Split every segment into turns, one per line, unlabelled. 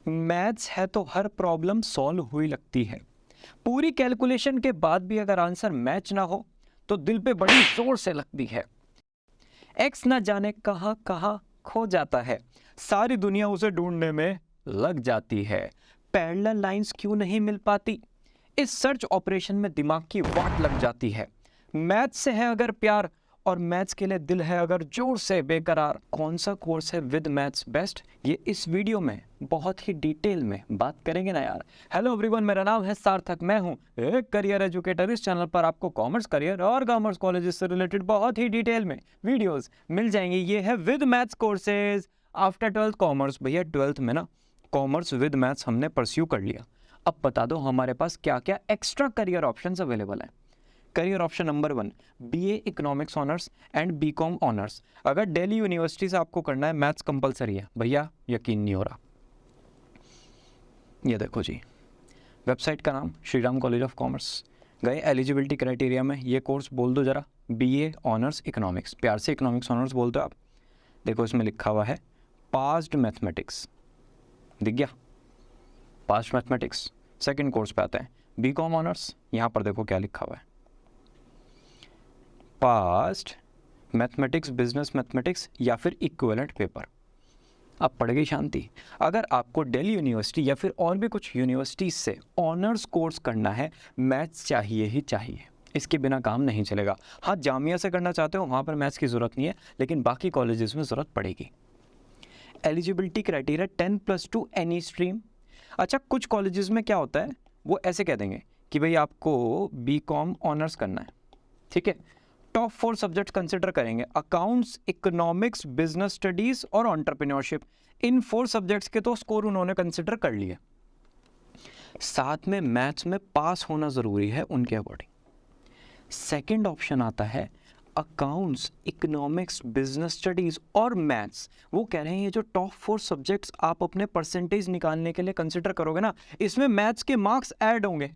Maths है तो हर problem solve हुई लगती है। पूरी कैलकुलेशन के बाद भी अगर आंसर मैच ना हो तो दिल पे बड़ी जोर से लगती है। एक्स न जाने कहां कहां खो जाता है, सारी दुनिया उसे ढूंढने में लग जाती है। पैरेलल लाइंस क्यों नहीं मिल पाती, इस सर्च ऑपरेशन में दिमाग की वाट लग जाती है। मैथ्स से है अगर प्यार और मैथ्स के लिए दिल है अगर जोर से बेकरार, कौन सा कोर्स है विद मैथ्स बेस्ट, ये इस वीडियो में बहुत ही डिटेल में बात करेंगे ना यार। हेलो एवरीवन, मेरा नाम है सार्थक, मैं हूं एक करियर एजुकेटर। इस चैनल पर आपको कॉमर्स करियर और कॉमर्स कॉलेजेस से रिलेटेड बहुत ही डिटेल में वीडियोस मिल जाएंगे। ये है with maths courses after 12th commerce. भैया 12th में ना कॉमर्स विद मैथ्स हमने परस्यू कर लिया। अब बता दो हमारे पास क्या क्या एक्स्ट्रा करियर ऑप्शंस अवेलेबल हैं। Career option number 1, BA economics honours and BCom honours. अगर दिल्ली यूनिवर्सिटी से आपको करना है, मैथ्स कंपलसरी है भैया, यकीन नहीं हो रहा। ये देखो जी, वेबसाइट का नाम Shri Ram college of commerce. गए एलिजिबिलिटी क्राइटेरिया में, ये कोर्स बोल दो जरा, बीए ऑनर्स इकोनॉमिक्स, प्यार से इकोनॉमिक्स ऑनर्स बोल दो आप। देखो इसमें लिखा हुआ है पास्ड मैथमेटिक्स, दिख गया, पास्ट मैथमेटिक्स। सेकंड कोर्स पे आते हैं बीकॉम ऑनर्स, यहाँ पर देखो क्या लिखा हुआ है, पास्ट मैथमेटिक्स, बिजनेस मैथमेटिक्स या फिर इक्विवेलेंट पेपर। अब पड़ गई शांति। अगर आपको दिल्ली यूनिवर्सिटी या फिर और भी कुछ यूनिवर्सिटीज से ऑनर्स कोर्स करना है, मैथ्स चाहिए ही चाहिए, इसके बिना काम नहीं चलेगा। हाँ, जामिया से करना चाहते हो वहाँ पर मैथ्स की ज़रूरत नहीं है, लेकिन बाकी कॉलेजेस में ज़रूरत पड़ेगी। Eligibility criteria 10+2 any stream. अच्छा, कुछ कॉलेजेस में क्या होता है, वो ऐसे कह देंगे कि भाई आपको बीकॉम ऑनर्स करना है, ठीक है, टॉप 4 सब्जेक्ट कंसिडर करेंगे, अकाउंट्स, इकोनॉमिक्स, बिजनेस स्टडीज और एंटरप्रेन्योरशिप। इन 4 सब्जेक्ट्स के तो स्कोर उन्होंने कंसिडर कर लिए, साथ में मैथ्स में पास होना जरूरी है उनके अकॉर्डिंग। सेकंड ऑप्शन आता है अकाउंट्स, इकोनॉमिक्स, बिजनेस स्टडीज और मैथ्स। वो कह रहे हैं ये जो टॉप 4 सब्जेक्ट्स आप अपने परसेंटेज निकालने के लिए कंसिडर करोगे ना, इसमें मैथ्स के मार्क्स ऐड होंगे।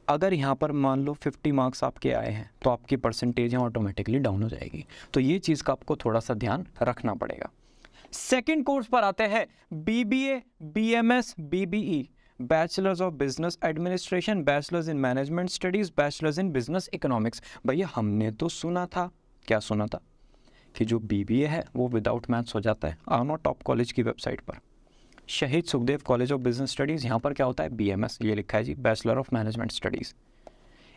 अगर यहाँ पर मान लो 50 मार्क्स आपके आए हैं तो आपकी परसेंटेज यहाँ ऑटोमेटिकली डाउन हो जाएगी। तो ये चीज़ का आपको थोड़ा सा ध्यान रखना पड़ेगा। सेकंड कोर्स पर आते हैं BBA, BMS, BBE, bachelors of business administration, bachelors in management studies, bachelors in business economics. भैया हमने तो सुना था, क्या सुना था, कि जो बीबीए है वो विदाउट मैथ्स हो जाता है। आनो टॉप कॉलेज की वेबसाइट पर शहीद Sukhdev college of business studies, यहाँ पर क्या होता है बीएमएस, ये लिखा है जी, बैचलर ऑफ मैनेजमेंट स्टडीज़।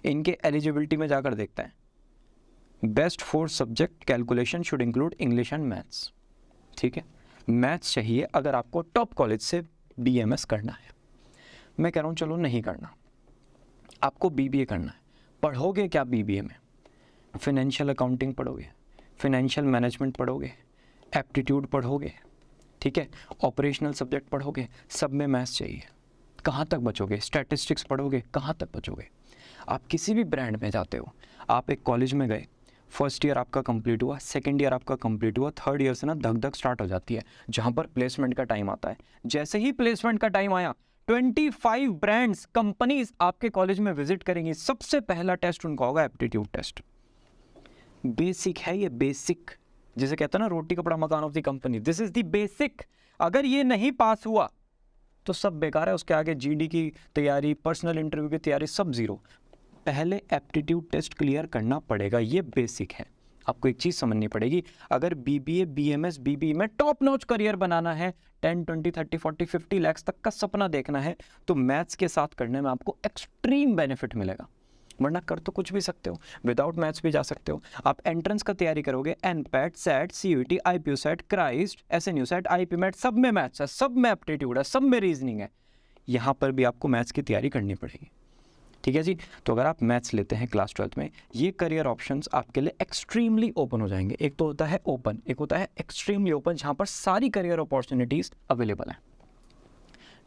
इनके एलिजिबिलिटी में जाकर देखते हैं, best 4 subject calculation should include English and maths. ठीक है, मैथ्स चाहिए अगर आपको टॉप कॉलेज से बीएमएस करना है। मैं कह रहा हूँ चलो नहीं करना, आपको बीबीए करना है। पढ़ोगे क्या बीबीए में, फिनेंशियल अकाउंटिंग पढ़ोगे, फिनेंशियल मैनेजमेंट पढ़ोगे, एप्टीट्यूड पढ़ोगे, ठीक है, ऑपरेशनल सब्जेक्ट पढ़ोगे, सब में मैथ्स चाहिए, कहाँ तक बचोगे, स्टैटिस्टिक्स पढ़ोगे, कहाँ तक बचोगे। आप किसी भी ब्रांड में जाते हो, आप एक कॉलेज में गए, फर्स्ट ईयर आपका कंप्लीट हुआ, सेकंड ईयर आपका कंप्लीट हुआ, थर्ड ईयर से ना धक धक स्टार्ट हो जाती है, जहाँ पर प्लेसमेंट का टाइम आता है। जैसे ही प्लेसमेंट का टाइम आया, 25 ब्रांड्स, कंपनीज आपके कॉलेज में विजिट करेंगी। सबसे पहला टेस्ट उनका होगा एप्टीट्यूड टेस्ट। बेसिक है ये, बेसिक, जिसे कहते हैं ना रोटी कपड़ा मकान of the company, this is the basic. अगर ये नहीं पास हुआ तो सब बेकार है, उसके आगे जीडी की तैयारी, पर्सनल इंटरव्यू की तैयारी, सब जीरो। पहले एप्टीट्यूड टेस्ट क्लियर करना पड़ेगा, ये बेसिक है। आपको एक चीज़ समझनी पड़ेगी, अगर बीबीए, बीएमएस, बीबी में टॉप नॉच करियर बनाना है, 10, 20, 30, 40, 50 लाख तक का सपना देखना है, तो मैथ्स के साथ करने में आपको एक्सट्रीम बेनिफिट मिलेगा। वरना कर तो कुछ भी सकते हो, विदाउट मैथ्स भी जा सकते हो। आप एंट्रेंस का तैयारी करोगे, NPAT, SET, CUET, IPU SET, Christ, SNU SET, IPMAT, सब में मैथ्स है, सब में एप्टीट्यूड है, सब में रीजनिंग है। यहाँ पर भी आपको मैथ्स की तैयारी करनी पड़ेगी, ठीक है जी। तो अगर आप मैथ्स लेते हैं क्लास 12th में, ये करियर ऑप्शंस आपके लिए एक्सट्रीमली ओपन हो जाएंगे। एक तो होता है ओपन, एक होता है एक्सट्रीमली ओपन, जहाँ पर सारी करियर अपॉर्चुनिटीज़ अवेलेबल हैं।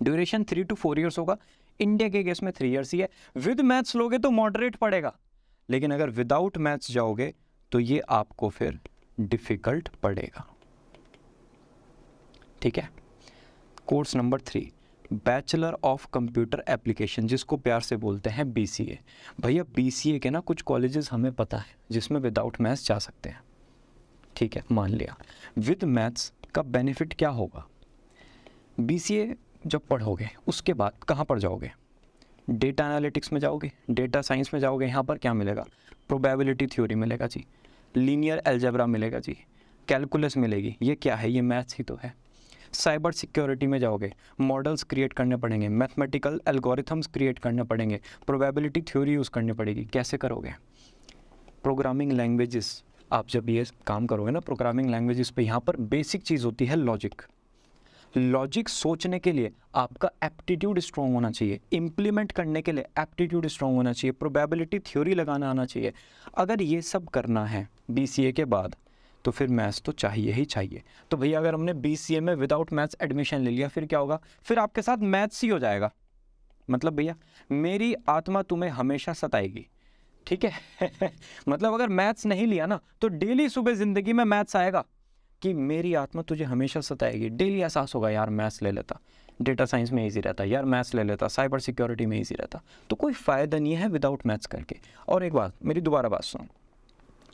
ड्यूरेशन 3 to 4 ईयर्स होगा, इंडिया के केस में 3 ईयर्स ही है। विद मैथ्स लोगे तो मॉडरेट पड़ेगा, लेकिन अगर विदाउट मैथ्स जाओगे तो ये आपको फिर डिफिकल्ट पड़ेगा, ठीक है। Course number 3, bachelor of computer application, जिसको प्यार से बोलते हैं बीसीए। भैया बीसीए के ना कुछ कॉलेजेस हमें पता है जिसमें विदाउट मैथ्स जा सकते हैं, ठीक है, मान लिया। विद मैथ्स का बेनिफिट क्या होगा, BCA जब पढ़ोगे उसके बाद कहाँ पर जाओगे? डेटा एनालिटिक्स में जाओगे, डेटा साइंस में जाओगे। यहाँ पर क्या मिलेगा? प्रोबेबिलिटी थ्योरी मिलेगा जी, लीनियर अलजेब्रा मिलेगा जी, कैलकुलस मिलेगी। ये क्या है? ये मैथ्स ही तो है। साइबर सिक्योरिटी में जाओगे, मॉडल्स क्रिएट करने पड़ेंगे, मैथमेटिकल एल्गोरिथम्स क्रिएट करने पड़ेंगे, प्रोबेबिलिटी थ्योरी यूज़ करनी पड़ेगी। कैसे करोगे? प्रोग्रामिंग लैंग्वेजेस, आप जब ये काम करोगे ना प्रोग्रामिंग लैंग्वेजेस पे, यहाँ पर बेसिक चीज़ होती है लॉजिक। लॉजिक सोचने के लिए आपका एप्टीट्यूड स्ट्रॉन्ग होना चाहिए, इम्प्लीमेंट करने के लिए एप्टीट्यूड स्ट्रॉन्ग होना चाहिए, प्रोबेबिलिटी थ्योरी लगाना आना चाहिए। अगर ये सब करना है BCA के बाद तो फिर मैथ्स तो चाहिए ही चाहिए। तो भैया अगर हमने BCA में विदाउट मैथ्स एडमिशन ले लिया फिर क्या होगा? फिर आपके साथ मैथ्स ही हो जाएगा। मतलब भैया मेरी आत्मा तुम्हें हमेशा सताएगी, ठीक है? मतलब अगर मैथ्स नहीं लिया ना तो डेली सुबह ज़िंदगी में मैथ्स आएगा कि मेरी आत्मा तुझे हमेशा सताएगी। डेली एहसास होगा यार मैथ्स ले लेता, डेटा साइंस में ईजी रहता, यार मैथ्स ले लेता, साइबर सिक्योरिटी में ईजी रहता। तो कोई फ़ायदा नहीं है विदाउट मैथ्स करके। और एक बात, मेरी दोबारा बात सुनो,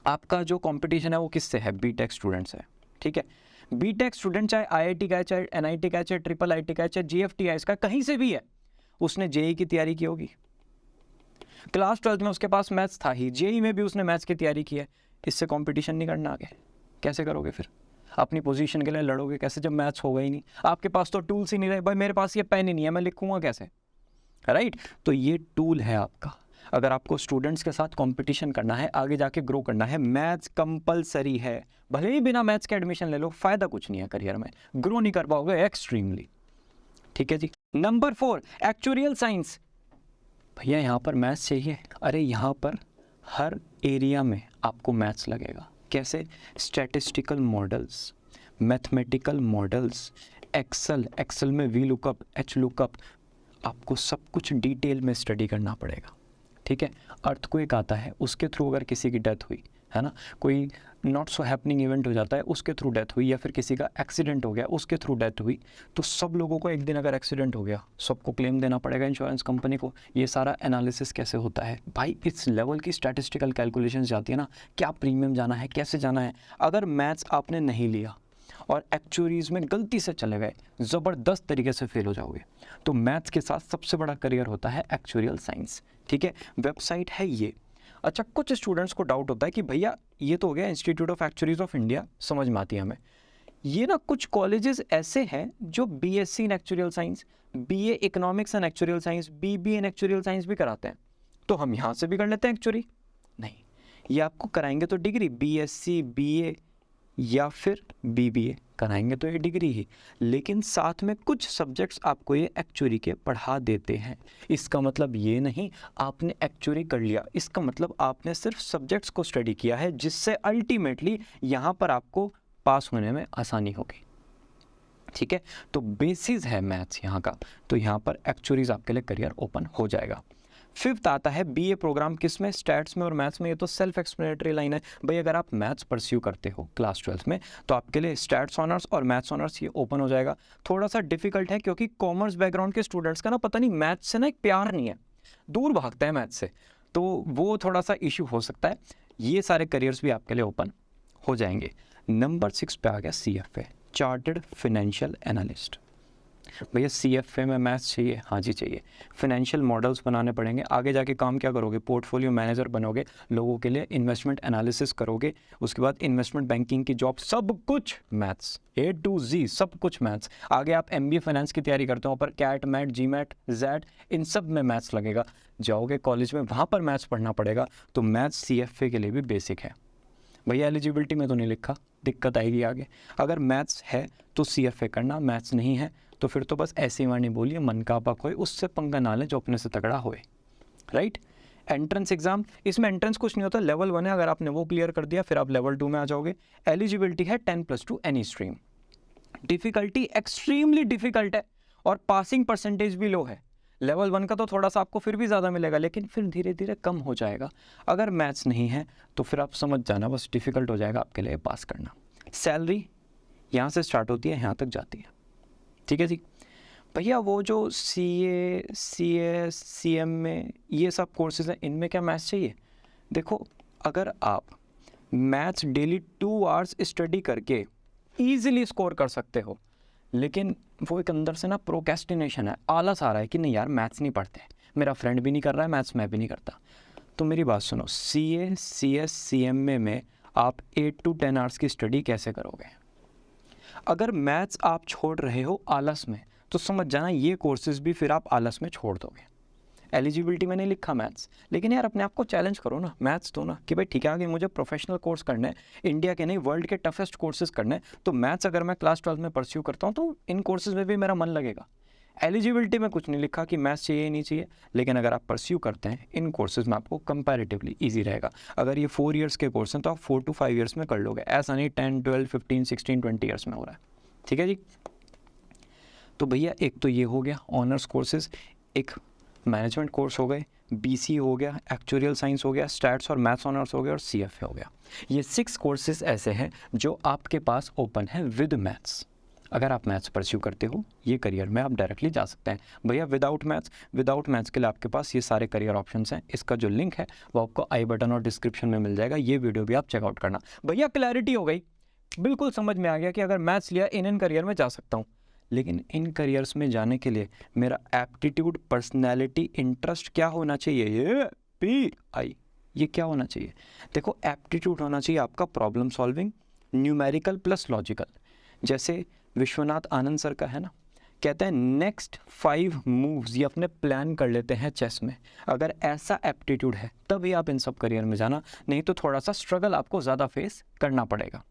आपका जो कंपटीशन है वो किससे है? बीटेक स्टूडेंट्स है, ठीक है? बीटेक स्टूडेंट चाहे IIT का है, चाहे NIT का है, चाहे IIIT का है, चाहे GFTI का, कहीं से भी है, उसने JEE की तैयारी की होगी। क्लास 12 में उसके पास मैथ्स था ही, JEE में भी उसने मैथ्स की तैयारी की है। इससे कंपटीशन नहीं करना आगे, कैसे करोगे फिर? अपनी पोजीशन के लिए लड़ोगे कैसे जब मैथ्स होगा ही नहीं? आपके पास तो टूल्स ही नहीं रहे। भाई मेरे पास ये पेन ही नहीं है, मैं लिखूंगा कैसे? राइट? तो ये टूल है आपका। अगर आपको स्टूडेंट्स के साथ कंपटीशन करना है, आगे जाके ग्रो करना है, मैथ्स कंपलसरी है। भले ही बिना मैथ्स के एडमिशन ले लो, फायदा कुछ नहीं है करियर में, ग्रो नहीं कर पाओगे एक्सट्रीमली, ठीक है जी। Number 4, actuarial science. भैया यहाँ पर मैथ्स चाहिए? अरे यहाँ पर हर एरिया में आपको मैथ्स लगेगा। कैसे? Statistical models, mathematical models, Excel में वी लुकअप, एच लुकअप, आपको सब कुछ डिटेल में स्टडी करना पड़ेगा, ठीक है? अर्थक्वेक आता है, उसके थ्रू अगर किसी की डेथ हुई है ना, कोई नॉट सो हैपनिंग इवेंट हो जाता है, उसके थ्रू डेथ हुई, या फिर किसी का एक्सीडेंट हो गया उसके थ्रू डेथ हुई, तो सब लोगों को एक दिन अगर एक्सीडेंट हो गया सबको क्लेम देना पड़ेगा इंश्योरेंस कंपनी को। ये सारा एनालिसिस कैसे होता है भाई? इस लेवल की स्टैटिस्टिकल कैलकुलेशंस जाती है ना, क्या प्रीमियम जाना है, कैसे जाना है। अगर मैथ्स आपने नहीं लिया और एक्चुअरीज़ में गलती से चले गए, ज़बरदस्त तरीके से फेल हो जाओगे। तो मैथ्स के साथ सबसे बड़ा करियर होता है एक्चुरियल साइंस, ठीक है? वेबसाइट है ये। अच्छा, कुछ स्टूडेंट्स को डाउट होता है कि भैया ये तो हो गया institute of actuaries of India, समझ में आती है हमें। ये ना कुछ कॉलेजेस ऐसे हैं जो BSc in actuarial science, BA economics and actuarial science, BBA in actuarial science भी कराते हैं। तो हम यहाँ से भी कर लेते हैं एक्चुअरी? नहीं, ये आपको कराएंगे तो डिग्री BSc, BA या फिर BBA कराएंगे तो ये डिग्री ही, लेकिन साथ में कुछ सब्जेक्ट्स आपको ये एक्चुअरी के पढ़ा देते हैं। इसका मतलब ये नहीं आपने एक्चुअरी कर लिया, इसका मतलब आपने सिर्फ सब्जेक्ट्स को स्टडी किया है, जिससे अल्टीमेटली यहाँ पर आपको पास होने में आसानी होगी, ठीक है? तो बेसिस है मैथ्स यहाँ का, तो यहाँ पर एक्चुअरीज आपके लिए करियर ओपन हो जाएगा। 5th आता है BA प्रोग्राम, किस में? स्टैट्स में और मैथ्स में। ये तो सेल्फ एक्सप्लेनेटरी लाइन है भाई। अगर आप मैथ्स परस्यू करते हो क्लास 12 में तो आपके लिए स्टैट्स ऑनर्स और मैथ्स ऑनर्स ये ओपन हो जाएगा। थोड़ा सा डिफिकल्ट है क्योंकि कॉमर्स बैकग्राउंड के स्टूडेंट्स का ना पता नहीं मैथ्स से ना एक प्यार नहीं है, दूर भागता है मैथ्स से, तो वो थोड़ा सा इशू हो सकता है। ये सारे करियर्स भी आपके लिए ओपन हो जाएंगे। नंबर 6 पे आ गया CFA, चार्टर्ड फाइनेंशियल एनालिस्ट। भैया CFA में मैथ्स चाहिए? हाँ जी चाहिए। फाइनेंशियल मॉडल्स बनाने पड़ेंगे, आगे जाके काम क्या करोगे? पोर्टफोलियो मैनेजर बनोगे, लोगों के लिए इन्वेस्टमेंट एनालिसिस करोगे, उसके बाद इन्वेस्टमेंट बैंकिंग की जॉब, सब कुछ मैथ्स, A to Z सब कुछ मैथ्स। आगे आप MBA फाइनेंस की तैयारी करते हो, पर कैट, मैट, GMAT, Z इन सब में मैथ्स लगेगा। जाओगे कॉलेज में, वहाँ पर मैथ्स पढ़ना पड़ेगा। तो मैथ्स CFA के लिए भी बेसिक है। भैया एलिजिबिलिटी में तो नहीं लिखा, दिक्कत आएगी आगे। अगर मैथ्स है तो CFA करना, मैथ्स नहीं है तो फिर तो बस ऐसी वाणी बोलिए, मन का पक होए, उससे पंगा ना ले जो अपने से तगड़ा होए, राइट? एंट्रेंस एग्जाम, इसमें एंट्रेंस कुछ नहीं होता, लेवल 1 है, अगर आपने वो क्लियर कर दिया फिर आप लेवल 2 में आ जाओगे। एलिजिबिलिटी है 10+2 any stream. Difficulty extremely difficult है और पासिंग परसेंटेज भी लो है। लेवल 1 का तो थोड़ा सा आपको फिर भी ज़्यादा मिलेगा, लेकिन फिर धीरे धीरे कम हो जाएगा। अगर मैथ्स नहीं है तो फिर आप समझ जाना, बस डिफ़िकल्ट हो जाएगा आपके लिए पास करना। सैलरी यहाँ से स्टार्ट होती है, यहाँ तक जाती है, ठीक है जी। भैया वो जो CA, CS, CM में ये सब कोर्सेज हैं, इनमें क्या मैथ्स चाहिए? देखो, अगर आप मैथ्स डेली 2 आवर्स स्टडी करके ईजिली स्कोर कर सकते हो, लेकिन वो एक अंदर से ना प्रोक्रेस्टिनेशन है, आलस आ रहा है कि नहीं यार मैथ्स नहीं पढ़ते, मेरा फ्रेंड भी नहीं कर रहा है मैथ्स, मैं भी नहीं करता। तो मेरी बात सुनो, CA CS CMA में आप 8 to 10 आवर्स की स्टडी कैसे करोगे? अगर मैथ्स आप छोड़ रहे हो आलस में, तो समझ जाना ये कोर्सेज भी फिर आप आलस में छोड़ दोगे। एलिजिबिलिटी में नहीं लिखा मैथ्स, लेकिन यार अपने आप को चैलेंज करो ना, मैथ्स दो ना कि भाई ठीक है आगे मुझे प्रोफेशनल कोर्स करना है, इंडिया के नहीं वर्ल्ड के टफेस्ट कोर्सेज करने हैं, तो मैथ्स अगर मैं क्लास 12 में परस्यू करता हूँ तो इन कोर्सेज में भी मेरा मन लगेगा। एलिजिबिलिटी में कुछ नहीं लिखा कि मैथ्स चाहिए नहीं चाहिए, लेकिन अगर आप परस्यू करते हैं इन कोर्सेज में आपको कंपैरेटिवली ईजी रहेगा। अगर ये 4 ईयर्स के कोर्स हैं तो आप 4 to 5 ईयर्स में कर लोगे, ऐसा नहीं 10 12 15 16 20 ईयर्स में हो रहा है। ठीक है जी। तो भैया एक तो ये हो गया ऑनर्स कोर्सेज, एक मैनेजमेंट कोर्स हो गए, BC हो गया, एक्चुअरियल साइंस हो गया, स्टैट्स और मैथ्स ऑनर्स हो गया और CFA हो गया। ये 6 कोर्सेज ऐसे हैं जो आपके पास ओपन है विद मैथ्स। अगर आप मैथ्स परस्यू करते हो ये करियर में आप डायरेक्टली जा सकते हैं। भैया विदाउट मैथ्स के लिए आपके पास ये सारे करियर ऑप्शंस हैं। इसका जो लिंक है वो आपको आई बटन और डिस्क्रिप्शन में मिल जाएगा, ये वीडियो भी आप चेकआउट करना। भैया क्लैरिटी हो गई, बिल्कुल समझ में आ गया कि अगर मैथ्स लिया इन करियर में जा सकता हूँ, लेकिन इन करियर्स में जाने के लिए मेरा एप्टीट्यूड, पर्सनैलिटी, इंटरेस्ट क्या होना चाहिए? ये PI, ये क्या होना चाहिए? देखो एप्टीट्यूड होना चाहिए आपका problem solving, numerical plus logical. जैसे विश्वनाथ आनंद सर का है ना, कहते हैं नेक्स्ट 5 मूव्स ये अपने प्लान कर लेते हैं चेस में। अगर ऐसा एप्टीट्यूड है तभी आप इन सब करियर में जाना, नहीं तो थोड़ा सा स्ट्रगल आपको ज़्यादा फेस करना पड़ेगा।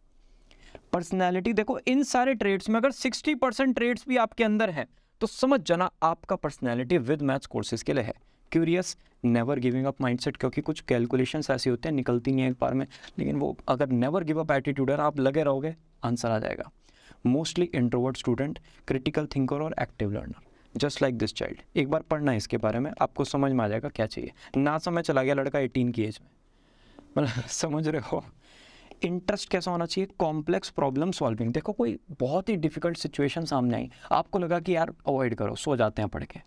पर्सनैलिटी देखो, इन सारे ट्रेड्स में अगर 60% ट्रेड्स भी आपके अंदर हैं तो समझ जाना आपका पर्सनैलिटी विद मैथ्स कोर्सेज के लिए है। Curious, never giving up mindset, क्योंकि कुछ कैलकुलेशंस ऐसी होते हैं निकलती नहीं है एक बार में, लेकिन वो अगर नेवर गिव अप एटीट्यूड है आप लगे रहोगे आंसर आ जाएगा। Mostly introvert student, critical thinker और active learner, just like this child. एक बार पढ़ना है इसके बारे में, आपको समझ में आ जाएगा क्या चाहिए। ना समय चला गया लड़का 18 की एज में, मतलब समझ रहे हो। इंटरेस्ट कैसा होना चाहिए? Complex problem solving. देखो कोई बहुत ही डिफिकल्ट सिचुएशन सामने आई, आपको लगा कि यार अवॉइड करो, सो जाते हैं पढ़ के,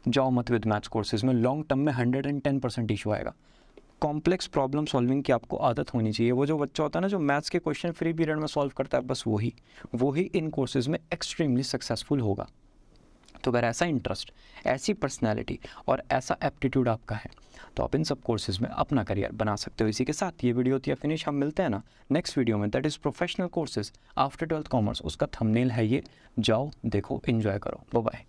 जाओ मत विद मैथ्स कोर्सेज में, लॉन्ग टर्म में 110% इशू आएगा। कॉम्प्लेक्स प्रॉब्लम सॉल्विंग की आपको आदत होनी चाहिए। वो जो बच्चा होता है ना जो मैथ्स के क्वेश्चन फ्री पीरियड में सॉल्व करता है, बस वही इन कोर्सेज में एक्सट्रीमली सक्सेसफुल होगा। तो अगर ऐसा इंटरेस्ट, ऐसी पर्सनैलिटी और ऐसा एप्टीट्यूड आपका है तो आप इन सब कोर्सेज में अपना करियर बना सकते हो। इसी के साथ ये वीडियो होती है फिनिश। हम मिलते हैं ना नेक्स्ट वीडियो में, that is professional courses after 12th commerce. उसका थंबनेल है ये, जाओ देखो, एंजॉय करो, बाय बाय।